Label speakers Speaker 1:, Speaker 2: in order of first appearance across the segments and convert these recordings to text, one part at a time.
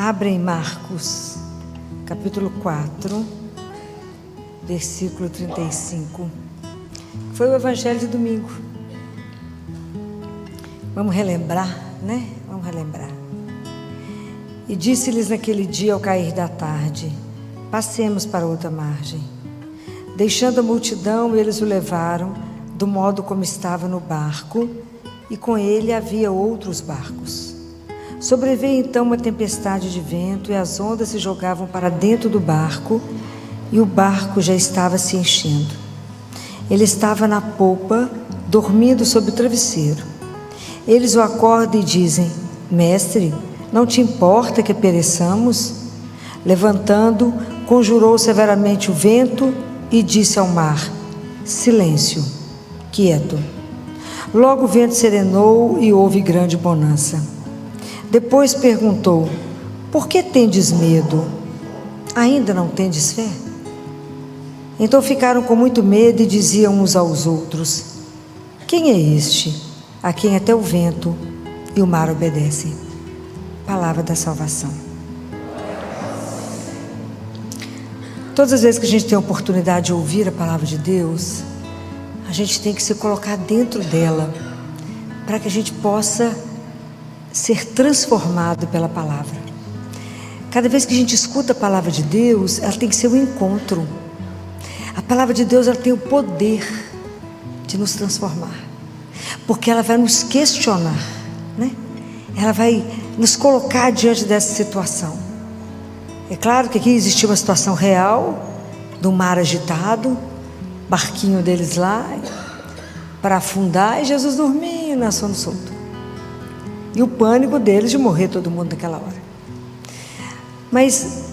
Speaker 1: Abrem Marcos, capítulo 4, versículo 35. Foi o evangelho de domingo. Vamos relembrar, né? Vamos relembrar. E disse-lhes naquele dia ao cair da tarde: passemos para outra margem. Deixando a multidão, eles o levaram do modo como estava no barco, e com ele havia outros barcos. Sobreveio então uma tempestade de vento, e as ondas se jogavam para dentro do barco, e o barco já estava se enchendo. Ele estava na polpa, dormindo sob o travesseiro. Eles o acordam e dizem: Mestre, não te importa que pereçamos? Levantando, conjurou severamente o vento e disse ao mar: silêncio, quieto. Logo o vento serenou e houve grande bonança. Depois perguntou: por que tendes medo? Ainda não tendes fé? Então ficaram com muito medo e diziam uns aos outros: quem é este, a quem até o vento e o mar obedecem? Palavra da salvação. Todas as vezes que a gente tem a oportunidade de ouvir a palavra de Deus, a gente tem que se colocar dentro dela, para que a gente possa ser transformado pela palavra. Cada vez que a gente escuta a palavra de Deus, ela tem que ser um encontro. A palavra de Deus, ela tem o poder de nos transformar, porque ela vai nos questionar, né? Ela vai nos colocar diante dessa situação. É claro que aqui existiu uma situação real, do mar agitado, barquinho deles lá, para afundar, e Jesus dormindo na sono solto. E o pânico deles de morrer todo mundo naquela hora. Mas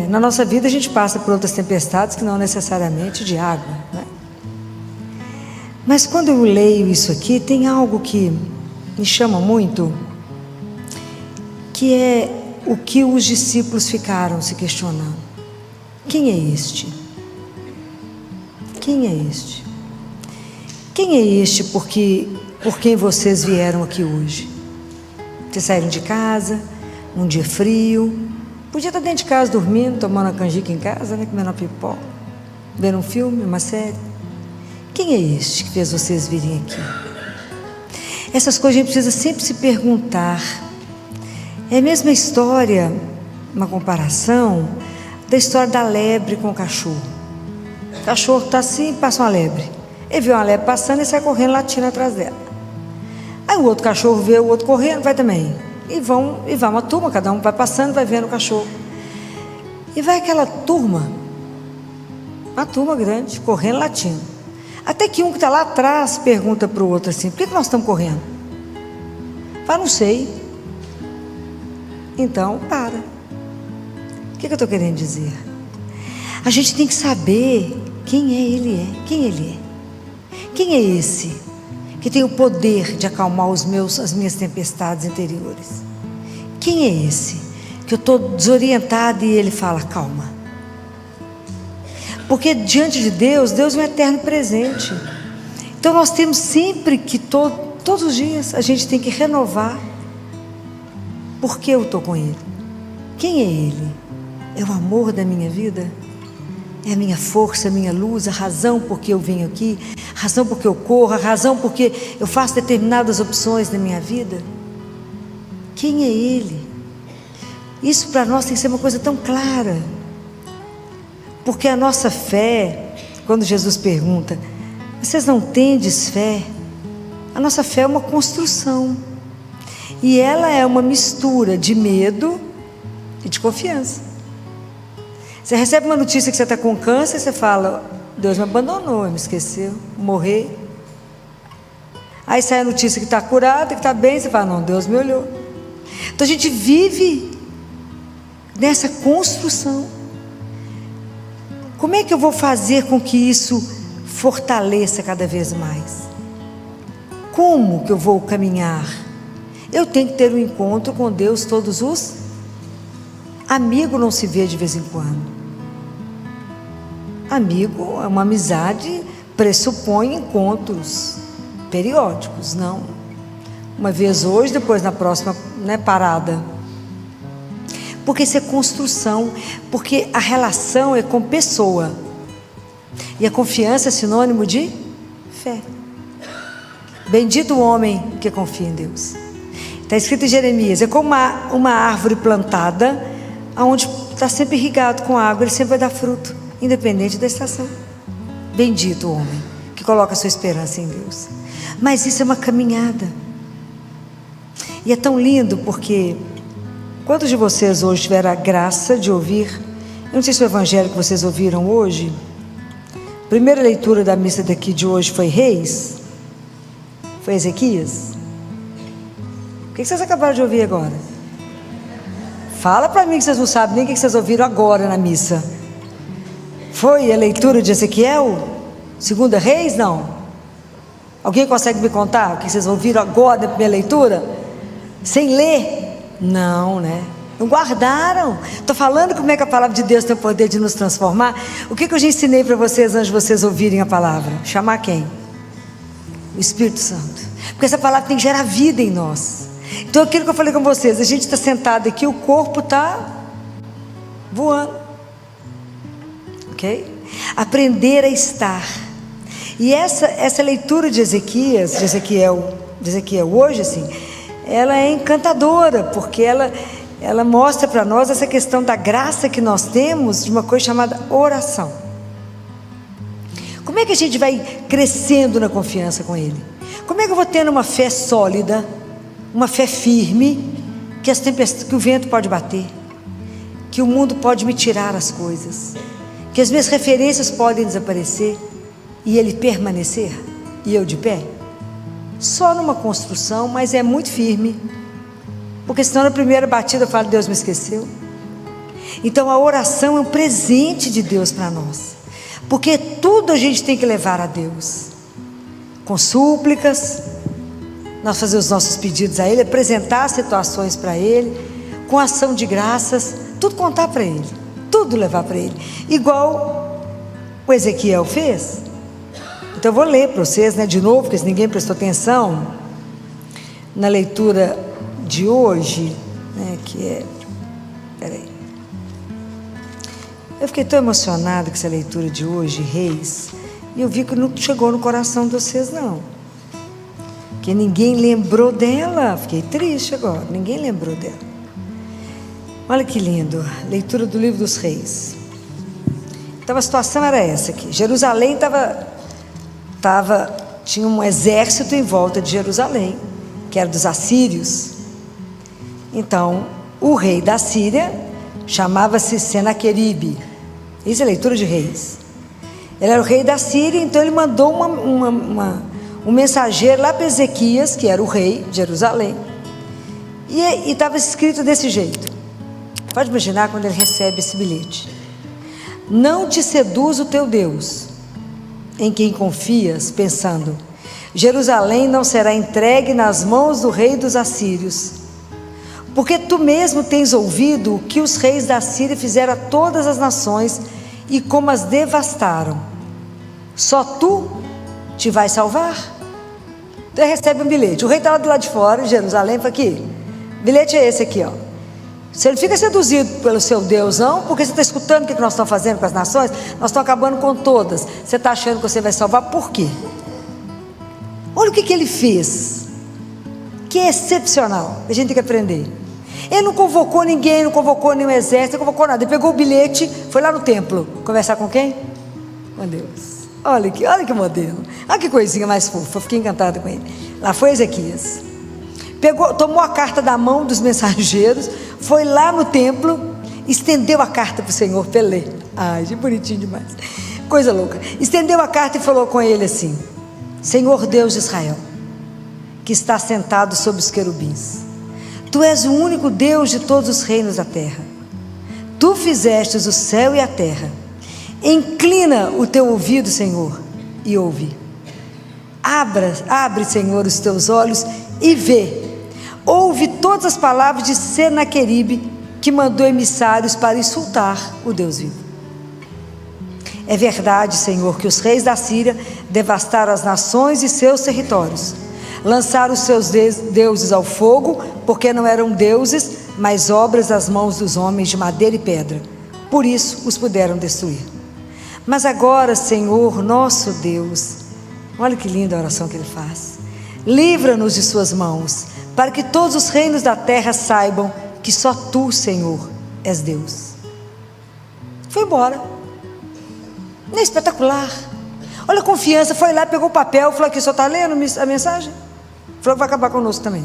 Speaker 1: na nossa vida a gente passa por outras tempestades que não necessariamente de água, né? Mas quando eu leio isso aqui, tem algo que me chama muito, que é o que os discípulos ficaram se questionando: quem é este? Quem é este? Quem é este por quem vocês vieram aqui hoje? Vocês saíram de casa, um dia frio, podia estar dentro de casa dormindo, tomando uma canjica em casa, né? Comendo uma pipoca, vendo um filme, uma série. Quem é este que fez vocês virem aqui? Essas coisas a gente precisa sempre se perguntar. É a mesma história, uma comparação da história da lebre com o cachorro. O cachorro está assim, passa uma lebre. Ele vê uma lebre passando e sai correndo, latindo atrás dela. Aí o outro cachorro vê o outro correndo, vai também. E vai uma turma, cada um vai passando, vai vendo o cachorro. E vai aquela turma, uma turma grande, correndo, latindo. Até que um que está lá atrás pergunta para o outro assim: por que nós estamos correndo? Fala: não sei. Então, para. O que eu estou querendo dizer? A gente tem que saber quem ele é. Quem ele é? Quem é esse que tem o poder de acalmar as minhas tempestades interiores? Quem é esse que eu estou desorientada e ele fala: calma? Porque diante de Deus é um eterno presente. Então nós temos sempre que, todos os dias, a gente tem que renovar. Por que eu estou com Ele? Quem é Ele? É o amor da minha vida? É a minha força, a minha luz, a razão por que eu venho aqui, a razão por que eu corro, a razão por que eu faço determinadas opções na minha vida? Quem é Ele? Isso para nós tem que ser uma coisa tão clara, porque a nossa fé, quando Jesus pergunta: vocês não tendes fé? A nossa fé é uma construção, e ela é uma mistura de medo e de confiança. Você recebe uma notícia que você está com câncer, você fala: Deus me abandonou, me esqueceu, morrer. Aí sai a notícia que está curada, que está bem, você fala: não, Deus me olhou. Então a gente vive nessa construção. Como é que eu vou fazer com que isso fortaleça cada vez mais? Como que eu vou caminhar? Eu tenho que ter um encontro com Deus todos os... Amigo não se vê de vez em quando. Amigo é uma amizade, pressupõe encontros periódicos, não uma vez hoje, depois na próxima, parada. porque isso é construção, porque a relação é com pessoa, e a confiança é sinônimo de fé. Bendito o homem que confia em Deus. Está escrito em Jeremias: é como uma árvore plantada, onde está sempre irrigado com água, ele sempre vai dar fruto, independente da estação. Bendito o homem que coloca a sua esperança em Deus. Mas isso é uma caminhada, e é tão lindo, porque quantos de vocês hoje tiveram a graça de ouvir, eu não sei se o evangelho que vocês ouviram hoje, a primeira leitura da missa daqui de hoje foi Reis, foi Ezequias? O que vocês acabaram de ouvir agora? Fala para mim que vocês não sabem nem o que vocês ouviram agora na missa. Foi a leitura de Ezequiel? Segunda Reis? Não? Alguém consegue me contar o que vocês ouviram agora na primeira leitura? Sem ler? Não, né? Não guardaram. Estou falando como é que a palavra de Deus tem o poder de nos transformar. O que eu já ensinei para vocês antes de vocês ouvirem a palavra? Chamar quem? O Espírito Santo. Porque essa palavra tem que gerar vida em nós. Então aquilo que eu falei com vocês, a gente está sentado aqui, o corpo está voando, ok? Aprender a estar. E essa leitura de Ezequiel hoje, assim, ela é encantadora, porque ela mostra para nós essa questão da graça que nós temos de uma coisa chamada oração. Como é que a gente vai crescendo na confiança com Ele? Como é que eu vou tendo uma fé sólida, uma fé firme, que o vento pode bater, que o mundo pode me tirar as coisas, que as minhas referências podem desaparecer e Ele permanecer e eu de pé? Só numa construção, mas é muito firme, porque senão na primeira batida eu falo: Deus me esqueceu. Então a oração é um presente de Deus para nós, porque tudo a gente tem que levar a Deus, com súplicas, nós fazer os nossos pedidos a Ele, apresentar situações para Ele, com ação de graças, tudo contar para Ele, tudo levar para Ele, igual o Ezequiel fez. Então eu vou ler para vocês, né, de novo, porque se ninguém prestou atenção na leitura de hoje, né, que é, peraí, eu fiquei tão emocionado com essa leitura de hoje, Reis, e eu vi que não chegou no coração de vocês não, que ninguém lembrou dela. Fiquei triste agora, ninguém lembrou dela. Olha que lindo, leitura do livro dos Reis. Então a situação era essa aqui: Jerusalém tinha um exército em volta de Jerusalém, que era dos assírios. Então o rei da Síria chamava-se Senaqueribe. Isso é a leitura de Reis. Ele era o rei da Síria, então ele mandou um mensageiro lá para Ezequias, que era o rei de Jerusalém, e estava escrito desse jeito. Pode imaginar quando ele recebe esse bilhete: não te seduz o teu Deus, em quem confias, pensando: Jerusalém não será entregue nas mãos do rei dos assírios, porque tu mesmo tens ouvido o que os reis da Síria fizeram a todas as nações e como as devastaram. Só tu te vais salvar? Então ele recebe um bilhete. O rei estava do lado de fora, em Jerusalém, fala: aqui, bilhete é esse aqui, ó. Você não fica seduzido pelo seu Deus, não, porque você está escutando o que nós estamos fazendo com as nações. Nós estamos acabando com todas. Você está achando que você vai salvar, por quê? Olha o que ele fez, que é excepcional, a gente tem que aprender. Ele não convocou ninguém, não convocou nenhum exército, não convocou nada. Ele pegou o bilhete, foi lá no templo, conversar com quem? Com Deus. Olha que modelo, olha que coisinha mais fofa, fiquei encantada com ele. Lá foi Ezequias, tomou a carta da mão dos mensageiros, foi lá no templo, estendeu a carta para o Senhor para ele ler. Ai, que bonitinho demais, coisa louca. Estendeu a carta e falou com ele assim: Senhor Deus de Israel, que está sentado sobre os querubins, tu és o único Deus de todos os reinos da terra. Tu fizestes o céu e a terra. Inclina o teu ouvido, Senhor, e ouve. Abre, Senhor, os teus olhos e vê. Ouve todas as palavras de Senaqueribe, que mandou emissários para insultar o Deus vivo. É verdade, Senhor, que os reis da Síria devastaram as nações e seus territórios, lançaram os seus deuses ao fogo, porque não eram deuses, mas obras das mãos dos homens de madeira e pedra. Por isso os puderam destruir. Mas agora, Senhor, nosso Deus, olha que linda a oração que ele faz. Livra-nos de suas mãos, para que todos os reinos da terra saibam que só tu, Senhor, és Deus. Foi embora. Não é espetacular? Olha a confiança, foi lá, pegou o papel, falou aqui, só está lendo a mensagem? Falou que vai acabar conosco também.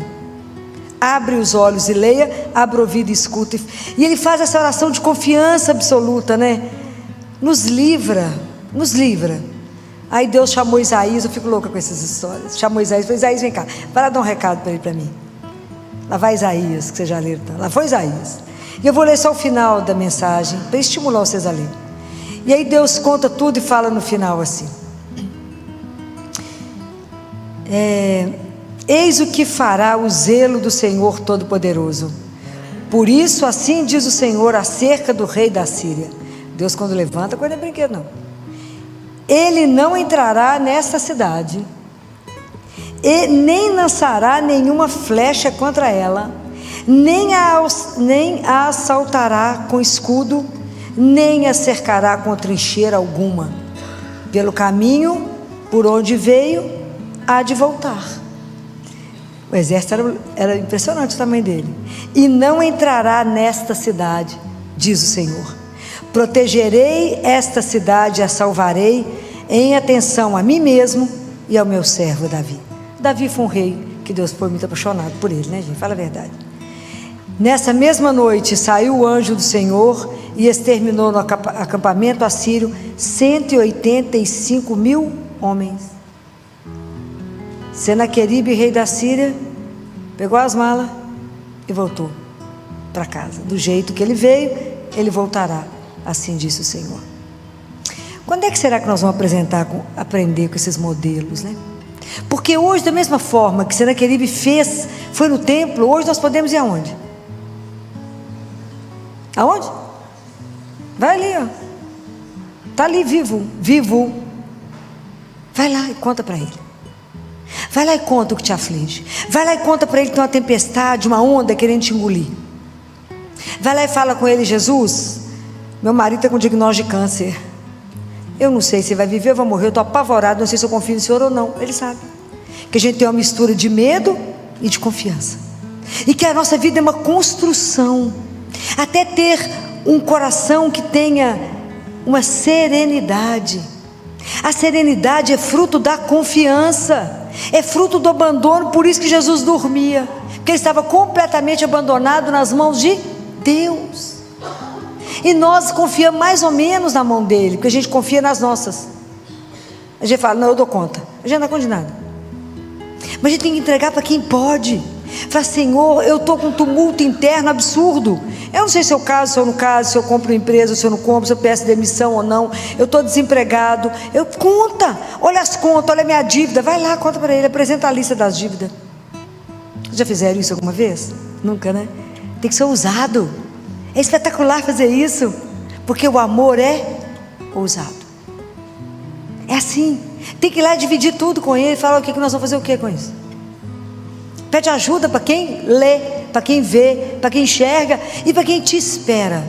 Speaker 1: Abre os olhos e leia, abre o ouvido e escuta. E ele faz essa oração de confiança absoluta, né? Nos livra, nos livra. Aí Deus chamou Isaías, eu fico louca com essas histórias. Chamou Isaías, falou: Isaías, vem cá, vai lá dar um recado para ele, para mim. Lá vai Isaías, que você já leu, tá? Lá foi Isaías. E eu vou ler só o final da mensagem, para estimular vocês a ler. E aí Deus conta tudo e fala no final assim: eis o que fará o zelo do Senhor Todo-Poderoso. Por isso assim diz o Senhor acerca do rei da Síria. Deus, quando levanta, coisa não é brinquedo não. Ele não entrará nesta cidade, e nem lançará nenhuma flecha contra ela, nem a assaltará com escudo, nem a cercará com trincheira alguma. Pelo caminho por onde veio, há de voltar. O exército era impressionante o tamanho dele. E não entrará nesta cidade, diz o Senhor. Protegerei esta cidade e a salvarei, em atenção a mim mesmo e ao meu servo Davi. Davi foi um rei que Deus foi muito apaixonado por ele, né, gente? Fala a verdade. Nessa mesma noite saiu o anjo do Senhor e exterminou no acampamento assírio 185 mil homens. Senaqueribe, rei da Síria, pegou as malas e voltou para casa. Do jeito que ele veio, ele voltará, assim disse o Senhor. Quando é que será que nós vamos aprender com esses modelos, né? Porque hoje, da mesma forma que Senaqueribe fez, foi no templo, hoje nós podemos ir aonde? Aonde? Vai ali, ó. Está ali vivo. Vai lá e conta para ele. Vai lá e conta o que te aflige. Vai lá e conta para ele que tem uma tempestade, uma onda querendo te engolir. Vai lá e fala com ele: Jesus, meu marido está com diagnóstico de câncer. Eu não sei se vai viver ou vai morrer, eu estou apavorado, não sei se eu confio no Senhor ou não. Ele sabe que a gente tem uma mistura de medo e de confiança, e que a nossa vida é uma construção, até ter um coração que tenha uma serenidade. A serenidade é fruto da confiança, é fruto do abandono. Por isso que Jesus dormia, porque ele estava completamente abandonado nas mãos de Deus. E nós confiamos mais ou menos na mão dele, porque a gente confia nas nossas. A gente fala: não, eu dou conta. A gente não dá conta de nada. Mas a gente tem que entregar para quem pode. Fala: Senhor, eu estou com um tumulto interno absurdo. Eu não sei se eu caso, se eu não caso, se eu compro uma empresa, se eu não compro, se eu peço demissão ou não. Eu estou desempregado. Conta, olha as contas, olha a minha dívida. Vai lá, conta para ele, apresenta a lista das dívidas. Já fizeram isso alguma vez? Nunca, né? Tem que ser ousado. É espetacular fazer isso, porque o amor é ousado. É assim. Tem que ir lá dividir tudo com ele. Fala: o que nós vamos fazer, o que com isso? Pede ajuda para quem lê, para quem vê, para quem enxerga e para quem te espera.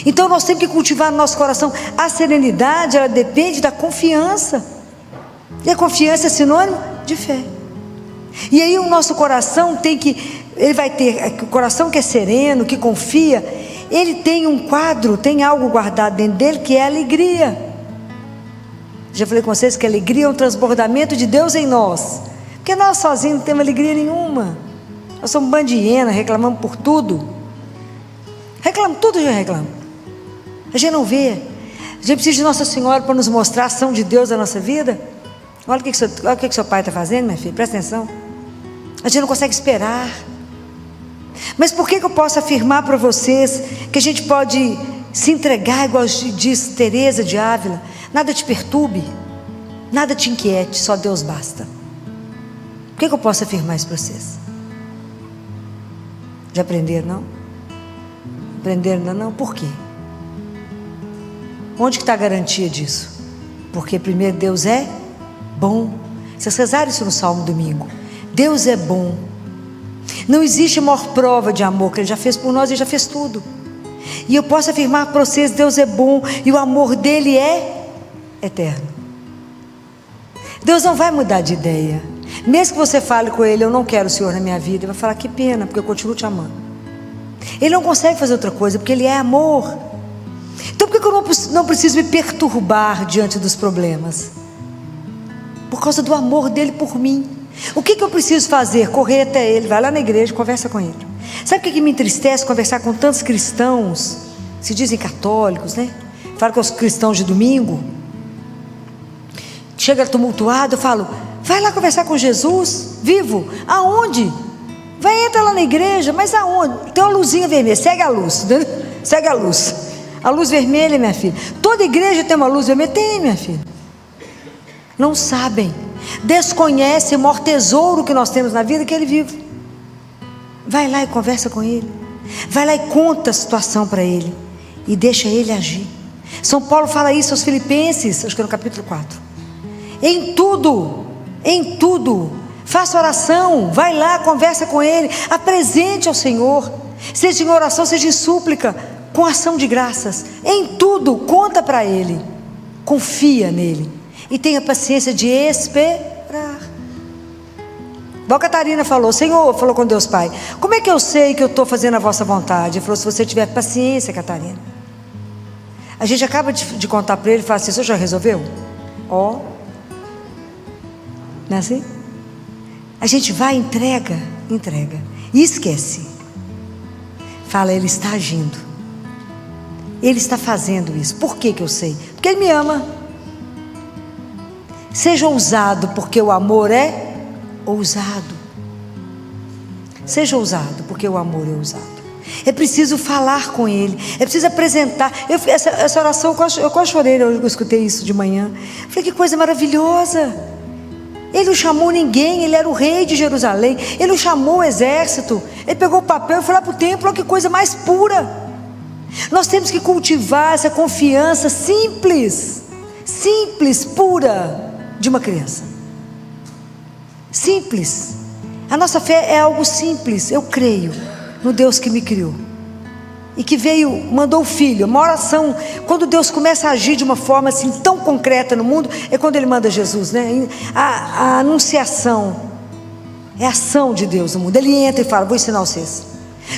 Speaker 1: Então nós temos que cultivar no nosso coração a serenidade. Ela depende da confiança, e a confiança é sinônimo de fé. E aí o nosso coração ele vai ter, o coração que é sereno, que confia, ele tem um quadro, tem algo guardado dentro dele, que é a alegria. Já falei com vocês que a alegria é um transbordamento de Deus em nós, porque nós sozinhos não temos alegria nenhuma. Nós somos bando de hiena, reclamamos por tudo. Tudo a gente reclama. A gente não vê. A gente precisa de Nossa Senhora para nos mostrar a ação de Deus na nossa vida. Olha o que seu pai está fazendo, minha filha, presta atenção. A gente não consegue esperar. Mas por que eu posso afirmar para vocês que a gente pode se entregar, igual diz Teresa de Ávila? Nada te perturbe, nada te inquiete, só Deus basta. Por que eu posso afirmar isso para vocês? Já aprenderam, não? Aprenderam ainda não? Por quê? Onde que está a garantia disso? Porque primeiro, Deus é bom. Vocês rezaram isso no Salmo domingo. Deus é bom. Não existe maior prova de amor que Ele já fez por nós. Ele já fez tudo. E eu posso afirmar para vocês: Deus é bom e o amor dele é eterno. Deus não vai mudar de ideia. Mesmo que você fale com Ele: eu não quero o Senhor na minha vida, Ele vai falar: que pena, porque eu continuo te amando. Ele não consegue fazer outra coisa, porque Ele é amor. Então por que eu não preciso me perturbar diante dos problemas? Por causa do amor dele por mim. O que eu preciso fazer? Correr até Ele, vai lá na igreja, conversa com Ele. Sabe o que me entristece? Conversar com tantos cristãos, se dizem católicos, né? Falo com os cristãos de domingo, chega tumultuado, eu falo: vai lá conversar com Jesus, vivo. Aonde? Vai, entra lá na igreja, mas aonde? Tem uma luzinha vermelha, segue a luz, né? Segue a luz. A luz vermelha, minha filha. Toda igreja tem uma luz vermelha? Tem, minha filha. Não sabem, desconhecem o maior tesouro que nós temos na vida, que Ele vive. Vai lá e conversa com Ele. Vai lá e conta a situação para Ele, e deixa Ele agir. São Paulo fala isso aos Filipenses, acho que é no capítulo 4. Em tudo, faça oração, vai lá, conversa com Ele, apresente ao Senhor, seja em oração, seja em súplica, com ação de graças. Em tudo, conta para Ele, confia nele, e tenha paciência de esperar. Igual a Catarina falou: Senhor, falou com Deus Pai, como é que eu sei que eu estou fazendo a vossa vontade? Ele falou: se você tiver paciência, Catarina. A gente acaba de contar para ele e fala assim: o senhor já resolveu? Ó, não é assim? A gente vai, entrega, e esquece. Fala: Ele está agindo, Ele está fazendo isso. Por que eu sei? Porque Ele me ama. Seja ousado, porque o amor é ousado. Seja ousado, porque o amor é ousado. É preciso falar com Ele, é preciso apresentar. Essa oração, eu quase chorei, eu escutei isso de manhã. Falei: que coisa maravilhosa. Ele não chamou ninguém, Ele era o rei de Jerusalém. Ele não chamou o exército. Ele pegou o papel e foi lá para o templo. Olha que coisa mais pura. Nós temos que cultivar essa confiança simples, pura, de uma criança. Simples. A nossa fé é algo simples. Eu creio no Deus que me criou e que veio, mandou o Filho. Uma oração, quando Deus começa a agir de uma forma assim tão concreta no mundo, é quando Ele manda Jesus, né? A anunciação é a ação de Deus no mundo. Ele entra e fala: vou ensinar vocês.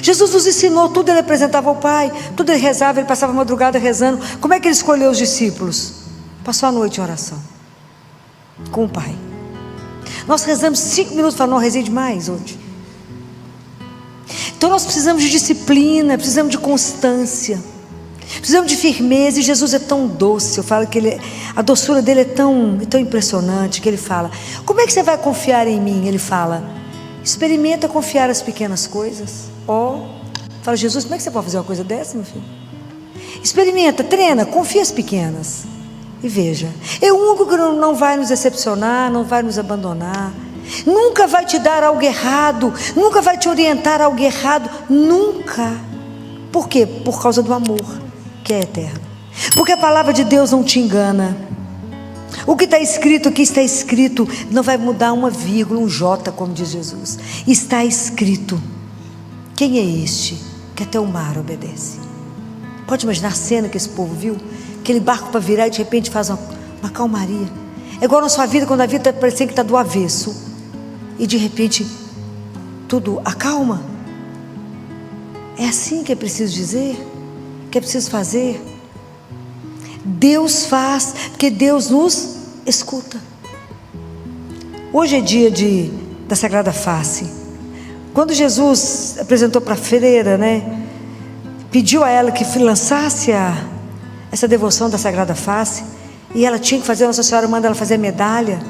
Speaker 1: Jesus nos ensinou tudo, Ele apresentava ao Pai, tudo Ele rezava, Ele passava a madrugada rezando. Como é que Ele escolheu os discípulos? Passou a noite em oração com o Pai. Nós rezamos 5 minutos, falando: não, rezei demais hoje. Então nós precisamos de disciplina, precisamos de constância, precisamos de firmeza. E Jesus é tão doce. Eu falo que a doçura dele é tão impressionante, que Ele fala: como é que você vai confiar em mim? Ele fala: experimenta confiar as pequenas coisas. Fala: Jesus, como é que você pode fazer uma coisa dessa, meu filho? Experimenta, treina, confia as pequenas. E veja, é o único que não vai nos decepcionar, não vai nos abandonar, nunca vai te dar algo errado, nunca vai te orientar a algo errado, nunca. Por quê? Por causa do amor, que é eterno. Porque a palavra de Deus não te engana. O que está escrito aqui está escrito, não vai mudar uma vírgula, um J, como diz Jesus. Está escrito. Quem é este que até o mar obedece? Pode imaginar a cena que esse povo viu? Aquele barco para virar e de repente faz uma calmaria. É igual na sua vida, quando a vida está parecendo que está do avesso e de repente tudo acalma. É assim que é preciso dizer, que é preciso fazer. Deus faz, porque Deus nos escuta. Hoje é dia da Sagrada Face. Quando Jesus apresentou para a freira, né, pediu a ela que lançasse essa devoção da Sagrada Face, e ela tinha que fazer, Nossa Senhora manda ela fazer medalha,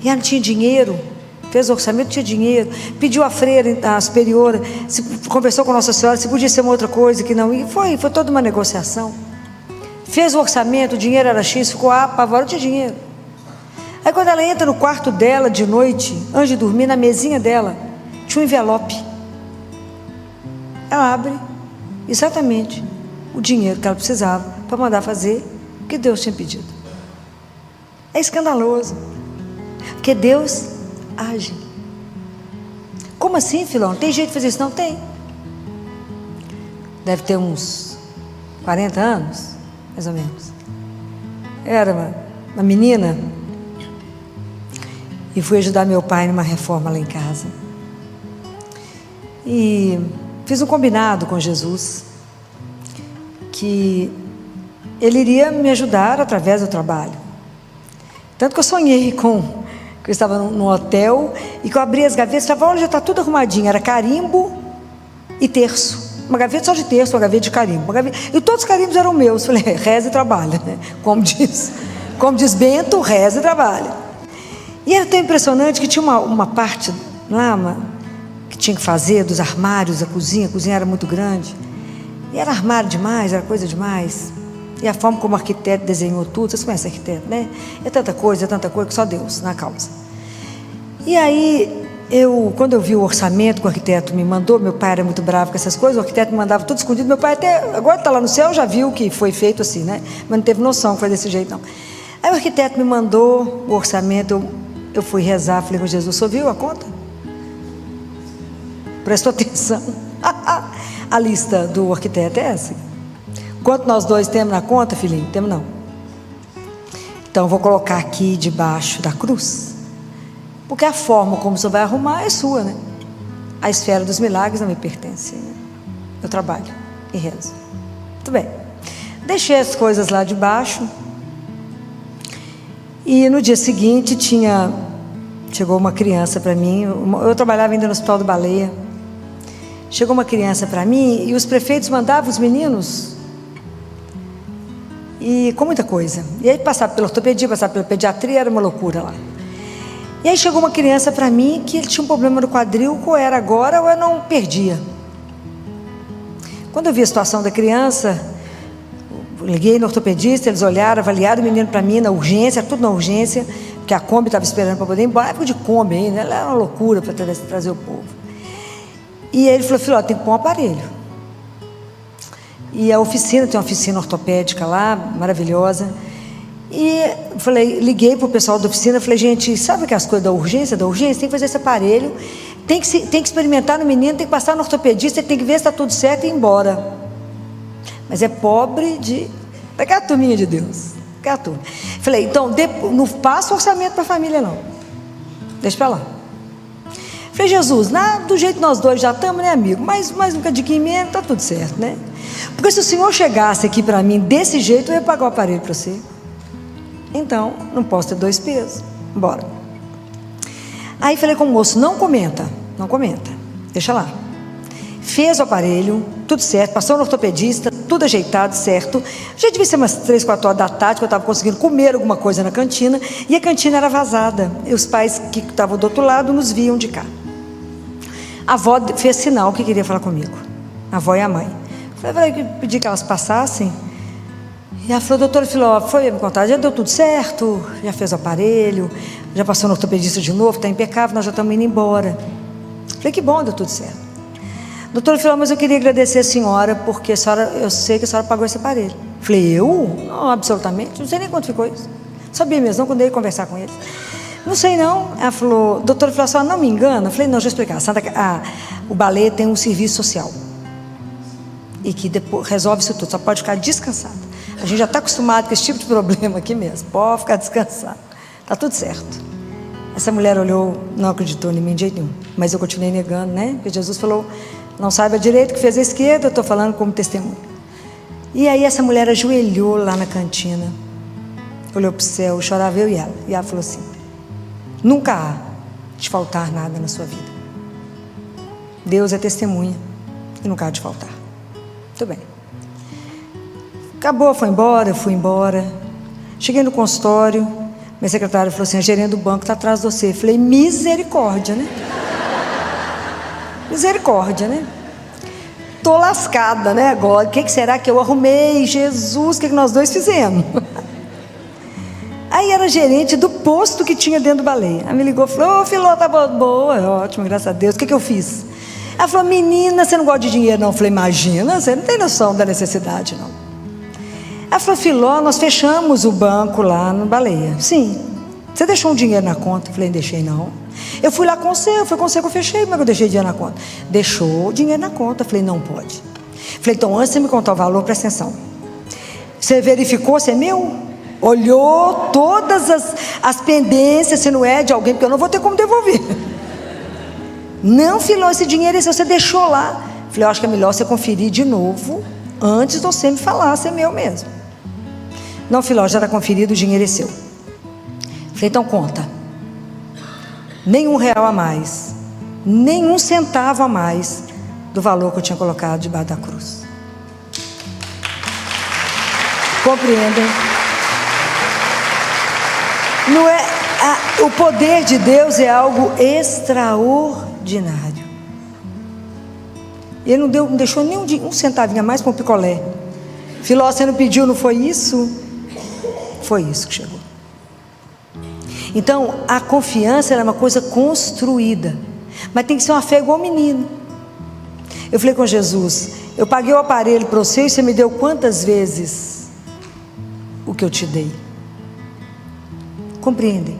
Speaker 1: e ela não tinha dinheiro, fez o orçamento, não tinha dinheiro, pediu à freira, à superiora, conversou com Nossa Senhora, se podia ser uma outra coisa, que não, e foi toda uma negociação, fez o orçamento, o dinheiro era X, ficou apavorada, não tinha dinheiro. Aí quando ela entra no quarto dela de noite, antes de dormir, na mesinha dela, tinha um envelope, ela abre, exatamente o dinheiro que ela precisava para mandar fazer o que Deus tinha pedido. É escandaloso, porque Deus age. Como assim, Filó? Não tem jeito de fazer isso? Não tem. Deve ter uns 40 anos, mais ou menos. Era uma menina e fui ajudar meu pai numa reforma lá em casa. E fiz um combinado com Jesus que Ele iria me ajudar através do trabalho. Tanto que eu sonhei que eu estava num hotel e que eu abri as gavetas e falava, olha, já está tudo arrumadinho. Era carimbo e terço. Uma gaveta só de terço, uma gaveta de carimbo. E todos os carimbos eram meus. Falei, reza e trabalha, né? Como diz Bento, reza e trabalha. E era tão impressionante que tinha uma parte lá, que tinha que fazer dos armários da cozinha. A cozinha era muito grande. E era armário demais, era coisa demais. E a forma como o arquiteto desenhou tudo, vocês conhecem arquiteto, né? É tanta coisa que só Deus na causa. E aí, quando eu vi o orçamento que o arquiteto me mandou, meu pai era muito bravo com essas coisas, o arquiteto me mandava tudo escondido, meu pai até, agora está lá no céu, já viu que foi feito assim, né? Mas não teve noção que foi desse jeito, não. Aí o arquiteto me mandou o orçamento, eu fui rezar, falei com Jesus, o senhor viu a conta? Prestou atenção. A lista do arquiteto é essa. Quanto nós dois temos na conta, filhinho? Temos não. Então eu vou colocar aqui debaixo da cruz, porque a forma como o senhor vai arrumar é sua, né? A esfera dos milagres não me pertence, né? Eu trabalho e rezo. Muito bem. Deixei as coisas lá debaixo. E no dia seguinte chegou uma criança para mim. Eu trabalhava ainda no Hospital do Baleia. Chegou uma criança para mim e os prefeitos mandavam os meninos e com muita coisa. E aí passava pela ortopedia, passava pela pediatria, era uma loucura lá. E aí chegou uma criança para mim que ele tinha um problema no quadril, ou era agora ou eu não perdia. Quando eu vi a situação da criança, liguei no ortopedista, eles olharam, avaliaram o menino para mim na urgência, tudo na urgência, porque a Kombi estava esperando para poder ir embora, época de Kombi ainda, ela era uma loucura para trazer o povo. E ele falou, filho, tem que pôr um aparelho. E a oficina, tem uma oficina ortopédica lá, maravilhosa. E liguei para o pessoal da oficina, falei, gente, sabe aquelas coisas da urgência? Tem que fazer esse aparelho, tem que experimentar no menino, tem que passar no ortopedista, tem que ver se está tudo certo e ir embora. Mas é pobre daquela turminha de Deus. Daquela turma. Falei, então, não passa orçamento para a família, não. Deixa para lá. Falei, Jesus, do jeito que nós dois já estamos, né, amigo? Mais um cadinho menos, está tudo certo, né? Porque se o Senhor chegasse aqui para mim desse jeito, eu ia pagar o aparelho para você. Então, não posso ter dois pesos. Bora. Aí falei com o moço, não comenta, deixa lá. Fez o aparelho, tudo certo, passou no ortopedista, tudo ajeitado, certo. Já devia ser umas 3, 4 horas da tarde, que eu estava conseguindo comer alguma coisa na cantina, e a cantina era vazada, e os pais que estavam do outro lado nos viam de cá. A avó fez sinal que queria falar comigo, a avó e a mãe. Falei, pedi que elas passassem, e ela falou, doutora Filó, foi me contar, já deu tudo certo, já fez o aparelho, já passou no ortopedista de novo, está impecável, nós já estamos indo embora. Falei, que bom, deu tudo certo. Doutora Filó, mas eu queria agradecer a senhora, porque eu sei que a senhora pagou esse aparelho. Falei, eu? Não, absolutamente, não sei nem quanto ficou isso. Sabia mesmo, não, quando eu ia conversar com eles. Não sei não. Ela falou, doutora Filó, a senhora não me engana? Eu falei, não, deixa eu explicar. O Baleia tem um serviço social. E que depois resolve isso tudo, só pode ficar descansada. A gente já está acostumado com esse tipo de problema aqui mesmo, pode ficar descansado, está tudo certo. Essa mulher olhou, não acreditou em mim de jeito nenhum, mas eu continuei negando, né? Porque Jesus falou, não saiba direito o que fez a esquerda, eu estou falando como testemunho. E aí essa mulher ajoelhou lá na cantina, olhou para o céu, chorava eu e ela falou assim, nunca há de faltar nada na sua vida. Deus é testemunha e nunca há de faltar. Muito bem. Acabou, foi embora, eu fui embora. Cheguei no consultório, minha secretária falou assim, a gerente do banco está atrás de você. Eu falei, misericórdia, né? Misericórdia, né? Tô lascada, né, agora. O que será que eu arrumei? Jesus, o que nós dois fizemos? Aí era gerente do posto que tinha dentro do Baleia. Ela me ligou e falou, Filó, tá boa, ótimo, graças a Deus. O que eu fiz? Ela falou, menina, você não gosta de dinheiro não? Eu falei, imagina, você não tem noção da necessidade não. Ela falou, Filó, nós fechamos o banco lá no Baleia. Sim. Você deixou um dinheiro na conta? Eu falei, deixei não. Eu fui lá com você, foi com você que eu fechei, mas eu deixei dinheiro na conta. Deixou o dinheiro na conta. Falei, não pode. Falei, então antes de você me contar o valor, presta atenção. Você verificou se é meu? Olhou todas as pendências, se não é de alguém, porque eu não vou ter como devolver. Não, filho, esse dinheiro você deixou lá. Falei, eu acho que é melhor você conferir de novo, antes de você me falar se é meu mesmo. Não, filho, já está conferido, o dinheiro é seu. Falei, então conta. Nem R$1 a mais, nem 1 centavo a mais do valor que eu tinha colocado debaixo da cruz. Compreendem? Não é, o poder de Deus é algo extraordinário. Ele não deixou nem um centavinho a mais para um picolé. Filó, você não pediu, não foi isso? Foi isso que chegou. Então, a confiança é uma coisa construída, mas tem que ser uma fé igual menino. Eu falei com Jesus, eu paguei o aparelho para você e você me deu quantas vezes o que eu te dei? Compreendem?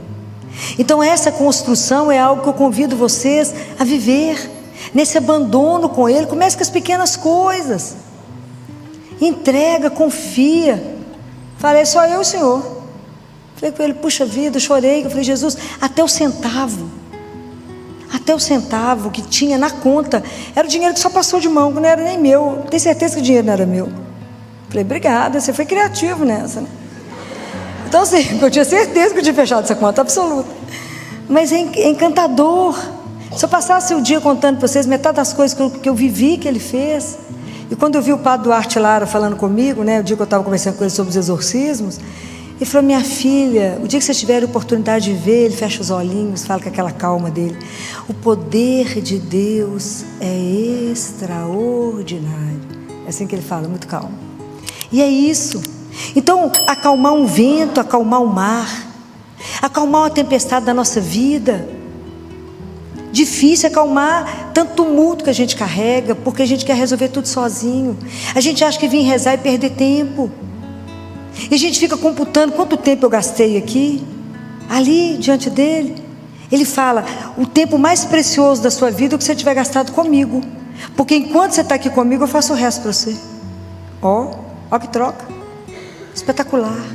Speaker 1: Então essa construção é algo que eu convido vocês a viver, nesse abandono com Ele. Comece com as pequenas coisas, entrega, confia. Falei, só eu e o Senhor. Falei com Ele, puxa vida, eu chorei. Eu falei, Jesus, até o centavo que tinha na conta, era o dinheiro que só passou de mão, que não era nem meu. Tenho certeza que o dinheiro não era meu. Falei, obrigada, você foi criativo nessa, né? Então assim, eu tinha certeza que eu tinha fechado essa conta, absoluta. Mas é encantador. Se eu passasse o dia contando para vocês metade das coisas que eu vivi, que Ele fez. E quando eu vi o padre Duarte Lara falando comigo, né, o dia que eu estava conversando com ele sobre os exorcismos, ele falou, minha filha, o dia que vocês tiverem a oportunidade de ver, ele fecha os olhinhos, fala com aquela calma dele, o poder de Deus é extraordinário. É assim que ele fala, muito calmo. E é isso. Então, acalmar um vento, acalmar o mar, acalmar uma tempestade da nossa vida. Difícil acalmar tanto tumulto que a gente carrega, porque a gente quer resolver tudo sozinho. A gente acha que vir rezar e perder tempo. E a gente fica computando quanto tempo eu gastei aqui, ali, diante dele. Ele fala, o tempo mais precioso da sua vida é o que você tiver gastado comigo. Porque enquanto você está aqui comigo, eu faço o resto para você. Ó que troca. Espetacular.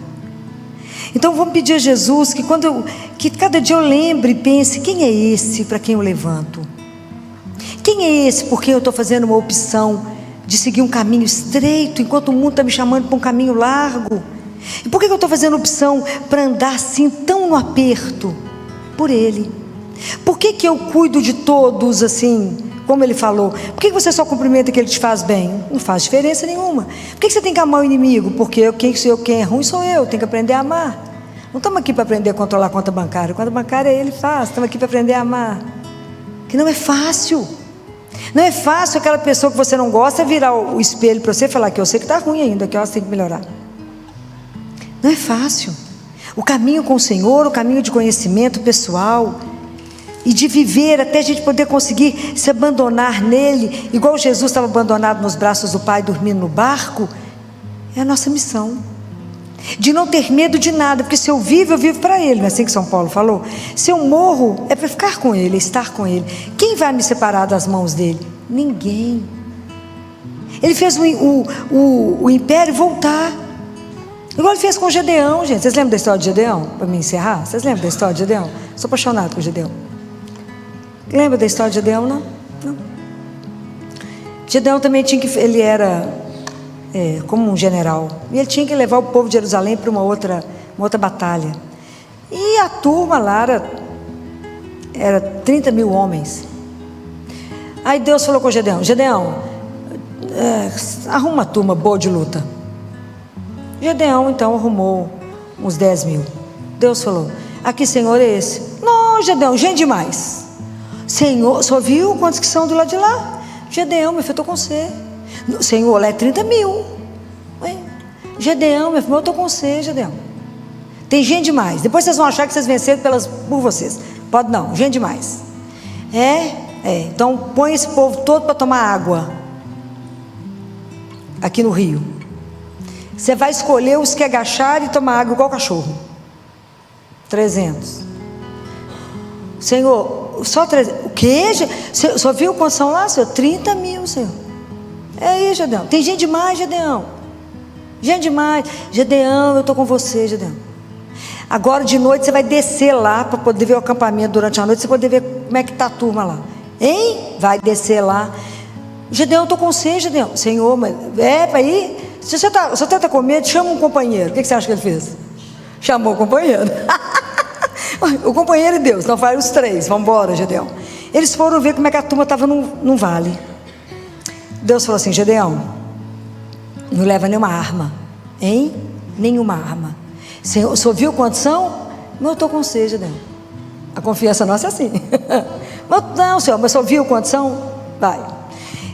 Speaker 1: Então vamos pedir a Jesus que cada dia eu lembre e pense, quem é esse para quem eu levanto? Quem é esse por quem eu estou fazendo uma opção de seguir um caminho estreito, enquanto o mundo está me chamando para um caminho largo? E por que eu estou fazendo opção para andar assim tão no aperto? Por Ele. Por que eu cuido de todos assim, como Ele falou? Por que você só cumprimenta que Ele te faz bem? Não faz diferença nenhuma. Por que você tem que amar o inimigo? Porque quem é ruim sou eu, tenho que aprender a amar. Não estamos aqui para aprender a controlar a conta bancária. A conta bancária Ele faz, estamos aqui para aprender a amar. Que não é fácil. Não é fácil aquela pessoa que você não gosta virar o espelho para você e falar que eu sei que está ruim ainda, que você tem que melhorar. Não é fácil. O caminho com o Senhor, o caminho de conhecimento pessoal e de viver até a gente poder conseguir se abandonar nele, igual Jesus estava abandonado nos braços do Pai, dormindo no barco, é a nossa missão. De não ter medo de nada, porque se eu vivo para Ele, não é assim que São Paulo falou? Se eu morro, é para ficar com Ele, é estar com Ele. Quem vai me separar das mãos dEle? Ninguém. Ele fez o império voltar, igual Ele fez com Gedeão, gente. Vocês lembram da história de Gedeão? Para me encerrar, vocês lembram da história de Gedeão? Sou apaixonado por Gedeão. Lembra da história de Gedeão, não? Não. Gedeão também ele era como um general, e ele tinha que levar o povo de Jerusalém para uma outra batalha, e a turma lá era 30 mil homens. Aí Deus falou com Gedeão, arruma uma turma boa de luta. Gedeão então arrumou uns 10 mil. Deus falou, aqui Senhor é esse? Não, Gedeão, gente demais. Senhor, só viu quantos que são do lado de lá? Gedeão, meu filho, eu estou com você. Senhor, lá é 30 mil. Ué, Gedeão, meu filho, eu estou com você, Gedeão. Tem gente demais. Depois vocês vão achar que vocês venceram por vocês. Pode não, gente demais. Então põe esse povo todo para tomar água aqui no rio. Você vai escolher os que agacharem e tomar água igual cachorro. 300. Senhor, só 300. O quê? Só viu quantos são lá, Senhor? 30 mil, Senhor. É aí, Gedeão. Tem gente demais, Gedeão. Gente demais. Gedeão, eu estou com você, Gedeão. Agora de noite você vai descer lá para poder ver o acampamento durante a noite, você poder ver como é que está a turma lá. Hein? Vai descer lá. Gedeão, eu estou com você, Gedeão. Senhor, mas para ir? Se você está com medo, chama um companheiro. O que você acha que ele fez? Chamou o companheiro. O companheiro e Deus, não vai os 3. Vamos embora, Gedeão. Eles foram ver como é que a turma estava num vale. Deus falou assim: Gedeão, não leva nenhuma arma. Hein? Nenhuma arma. Senhor, o senhor viu quantos são? Não, eu estou com você, Gedeão. A confiança nossa é assim. Não, Senhor, mas o senhor viu quantos são? Vai.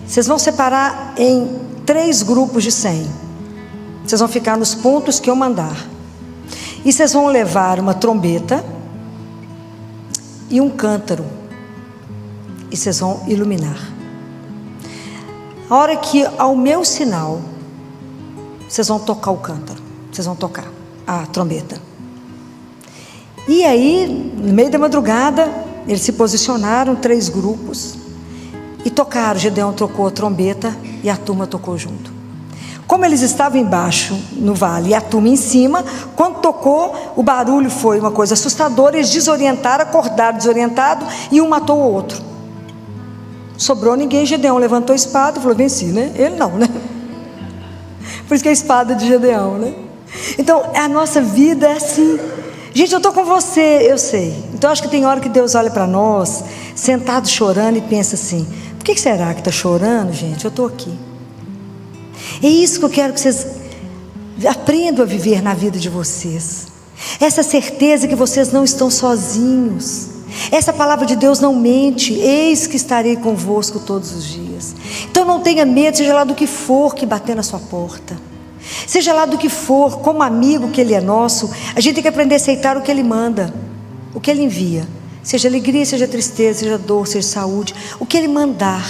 Speaker 1: Vocês vão separar em 3 grupos de 100. Vocês vão ficar nos pontos que eu mandar. E vocês vão levar uma trombeta e um cântaro. E vocês vão iluminar. A hora que ao meu sinal, vocês vão tocar o cântaro. Vocês vão tocar a trombeta. E aí, no meio da madrugada, eles se posicionaram, 3 grupos, e tocaram. Gedeão tocou a trombeta e a turma tocou junto. Como eles estavam embaixo no vale e a turma em cima, quando tocou, o barulho foi uma coisa assustadora. Eles desorientaram, acordaram desorientado, e um matou o outro. Sobrou ninguém. Gedeão levantou a espada e falou: venci, né? Ele não, né? Por isso que é a espada de Gedeão, né? Então a nossa vida é assim. Gente, eu estou com você, eu sei. Então acho que tem hora que Deus olha para nós, sentado chorando, e pensa assim: por que será que está chorando, gente? Eu estou aqui. É isso que eu quero que vocês aprendam a viver na vida de vocês. Essa certeza que vocês não estão sozinhos. Essa palavra de Deus não mente: eis que estarei convosco todos os dias. Então não tenha medo, seja lá do que for que bater na sua porta, seja lá do que for, como amigo que Ele é nosso, a gente tem que aprender a aceitar o que Ele manda, o que Ele envia, seja alegria, seja tristeza, seja dor, seja saúde, o que Ele mandar,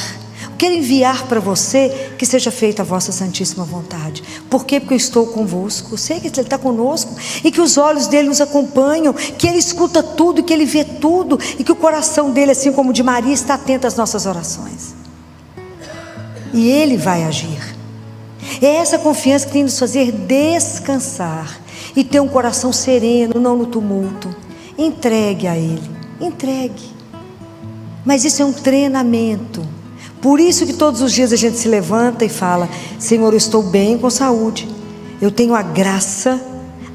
Speaker 1: o que Ele enviar para você, que seja feita a vossa santíssima vontade. Por quê? Porque eu estou convosco. Eu sei que Ele está conosco, e que os olhos dele nos acompanham, que Ele escuta tudo, que Ele vê tudo, e que o coração dele, assim como o de Maria, está atento às nossas orações, e Ele vai agir. É essa confiança que tem de nos fazer descansar e ter um coração sereno, não no tumulto. Entregue a Ele, entregue. Mas isso é um treinamento. Por isso que todos os dias a gente se levanta e fala: Senhor, eu estou bem com saúde, eu tenho a graça,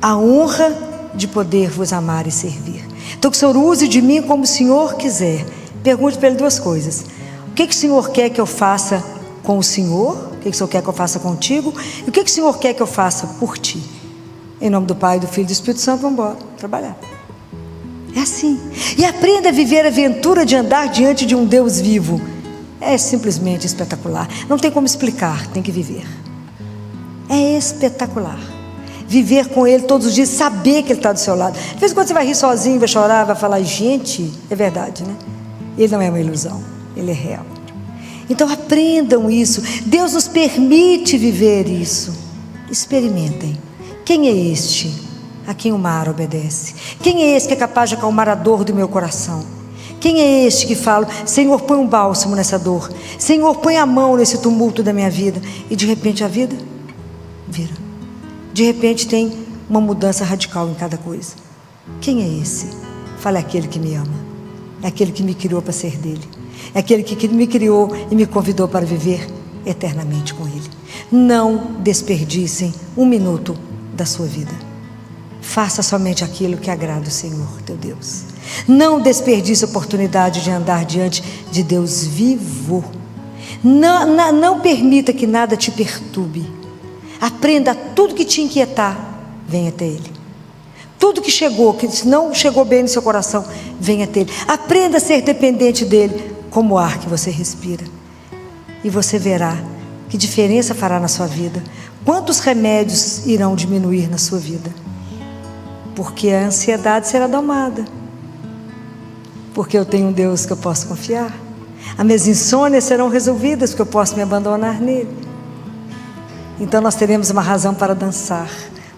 Speaker 1: a honra de poder vos amar e servir. Então que o Senhor use de mim como o Senhor quiser. Pergunte para Ele 2 coisas: o que o Senhor quer que eu faça com o Senhor? O que o Senhor quer que eu faça contigo? E o que o Senhor quer que eu faça por ti? Em nome do Pai, do Filho e do Espírito Santo, vamos embora trabalhar. É assim. E aprenda a viver a aventura de andar diante de um Deus vivo. É simplesmente espetacular. Não tem como explicar, tem que viver. É espetacular. Viver com Ele todos os dias, saber que Ele está do seu lado. De vez em quando você vai rir sozinho, vai chorar, vai falar: gente, é verdade, né? Ele não é uma ilusão, Ele é real. Então aprendam isso. Deus nos permite viver isso. Experimentem. Quem é este a quem o mar obedece? Quem é esse que é capaz de acalmar a dor do meu coração? Quem é este que fala: Senhor, põe um bálsamo nessa dor, Senhor, põe a mão nesse tumulto da minha vida? E de repente a vida vira. De repente tem uma mudança radical em cada coisa. Quem é esse? Fala: é aquele que me ama, é aquele que me criou para ser dele, é aquele que me criou e me convidou para viver eternamente com Ele. Não desperdicem 1 minuto da sua vida. Faça somente aquilo que agrada o Senhor teu Deus. Não desperdice a oportunidade de andar diante de Deus vivo. Não permita que nada te perturbe. Aprenda: tudo que te inquietar, venha até Ele. Tudo que não chegou bem no seu coração, venha até Ele. Aprenda a ser dependente dEle, como o ar que você respira. E você verá que diferença fará na sua vida. Quantos remédios irão diminuir na sua vida? Porque a ansiedade será domada. Porque eu tenho um Deus que eu posso confiar. As minhas insônias serão resolvidas, porque eu posso me abandonar nele. Então nós teremos uma razão para dançar,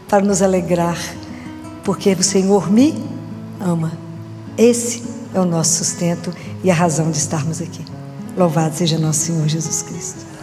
Speaker 1: para nos alegrar, porque o Senhor me ama. Esse é o nosso sustento e a razão de estarmos aqui. Louvado seja nosso Senhor Jesus Cristo.